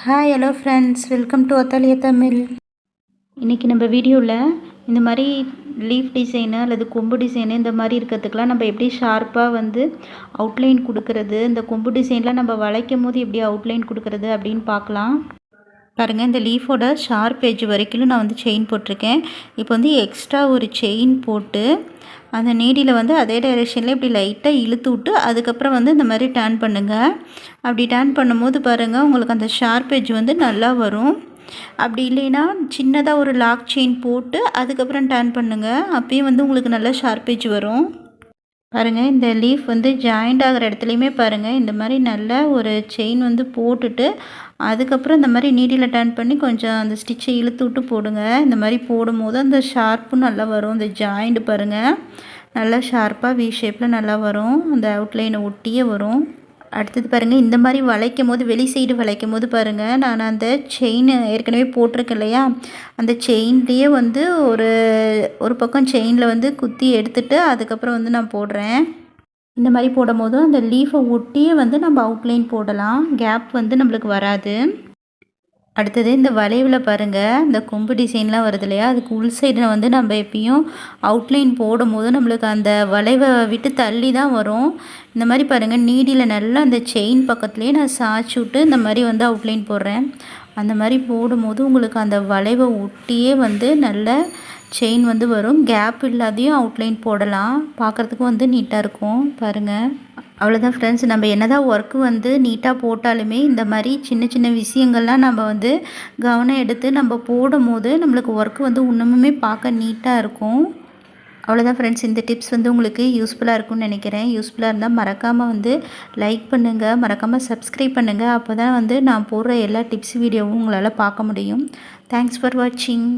Hi hello friends, welcome to Athalia Tamil. இன்றைக்கி நம்ம வீடியோவில் இந்த மாதிரி லீஃப் டிசைனு அல்லது கொம்பு டிசைனு இந்த மாதிரி இருக்கிறதுக்கெலாம் நம்ம எப்படி ஷார்ப்பாக வந்து அவுட்லைன் கொடுக்கறது, இந்த கொம்பு டிசைன்லாம் நம்ம வளைக்கும் போது எப்படி அவுட்லைன் கொடுக்கறது அப்படின்னு பார்க்கலாம். பாருங்கள், இந்த லீஃபோட ஷார்ப் எட்ஜ் வரைக்கும் நான் வந்து செயின் போட்டிருக்கேன். இப்போ வந்து எக்ஸ்ட்ரா ஒரு செயின் போட்டு அந்த நீடியில் வந்து அதே டைரெக்ஷனில் இப்படி லைட்டாக இழுத்து விட்டு அதுக்கப்புறம் வந்து இந்த மாதிரி டர்ன் பண்ணுங்கள். அப்படி டர்ன் பண்ணும்போது பாருங்கள், உங்களுக்கு அந்த ஷார்ப் எட்ஜ் வந்து நல்லா வரும். அப்படி இல்லைன்னா சின்னதாக ஒரு லாக் செயின் போட்டு அதுக்கப்புறம் டர்ன் பண்ணுங்கள். அப்பயும் வந்து உங்களுக்கு நல்லா ஷார்ப் எட்ஜ் வரும். பாருங்கள், இந்த லீஃப் வந்து ஜாயிண்ட் ஆகிற இடத்துலையுமே பாருங்கள், இந்த மாதிரி நல்லா ஒரு செயின் வந்து போட்டுட்டு அதுக்கப்புறம் இந்த மாதிரி நீடியில் டர்ன் பண்ணி கொஞ்சம் அந்த ஸ்டிச்சை இழுத்து விட்டு போடுங்க. இந்த மாதிரி போடும்போது அந்த ஷார்ப்பும் நல்லா வரும். இந்த ஜாயிண்ட் பாருங்கள், நல்லா ஷார்ப்பாக வி ஷேப்பில் நல்லா வரும். அந்த அவுட்லைனை ஒட்டியே வரும். அடுத்தது பாருங்கள், இந்த மாதிரி வளைக்கும் போது வெளி சைடு வளைக்கும் போது பாருங்கள், நான் அந்த செயின் ஏற்கனவே போட்டிருக்கேன் இல்லையா, அந்த செயின்லேயே வந்து ஒரு பக்கம் செயினில் வந்து குத்தி எடுத்துகிட்டு அதுக்கப்புறம் வந்து நான் போடுறேன். இந்த மாதிரி போடும் போதும் அந்த லீஃபை ஒட்டியே வந்து நம்ம அவுட்லைன் போடலாம், கேப் வந்து நம்மளுக்கு வராது. அடுத்தது இந்த வளைவில் பாருங்கள், இந்த கொம்பு டிசைன்லாம் வருது இல்லையா, அதுக்கு உள் சைடில் வந்து நம்ம எப்பயும் அவுட்லைன் போடும் போது நம்மளுக்கு அந்த வளைவை விட்டு தள்ளி தான் வரும். இந்த மாதிரி பாருங்கள், நீடியில் நல்லா அந்த செயின் பக்கத்துலேயே நான் சாய்ச்சி விட்டு இந்த மாதிரி வந்து அவுட்லைன் போடுறேன். அந்த மாதிரி போடும்போது உங்களுக்கு அந்த வளைவை ஒட்டியே வந்து நல்ல செயின் வந்து வரும். கேப் இல்லாதையும் அவுட்லைன் போடலாம், பார்க்குறதுக்கு வந்து நீட்டாக இருக்கும். பாருங்கள், அவ்வளோதான் ஃப்ரெண்ட்ஸ். நம்ம என்னதான் ஒர்க்கு வந்து நீட்டாக போட்டாலுமே இந்த மாதிரி சின்ன சின்ன விஷயங்கள்லாம் நம்ம வந்து கவனம் எடுத்து நம்ம போடும் போது நம்மளுக்கு ஒர்க்கு வந்து இன்னுமுமே பார்க்க நீட்டாக இருக்கும். அவ்வளோதான் ஃப்ரெண்ட்ஸ், இந்த டிப்ஸ் வந்து உங்களுக்கு யூஸ்ஃபுல்லாக இருக்கும்னு நினைக்கிறேன். யூஸ்ஃபுல்லாக இருந்தால் மறக்காமல் வந்து லைக் பண்ணுங்கள், மறக்காமல் சப்ஸ்கிரைப் பண்ணுங்கள். அப்போ தான் வந்து நான் போடுற எல்லா டிப்ஸ் வீடியோவும் உங்களால் பார்க்க முடியும். தேங்க்ஸ் ஃபார் வாட்சிங்.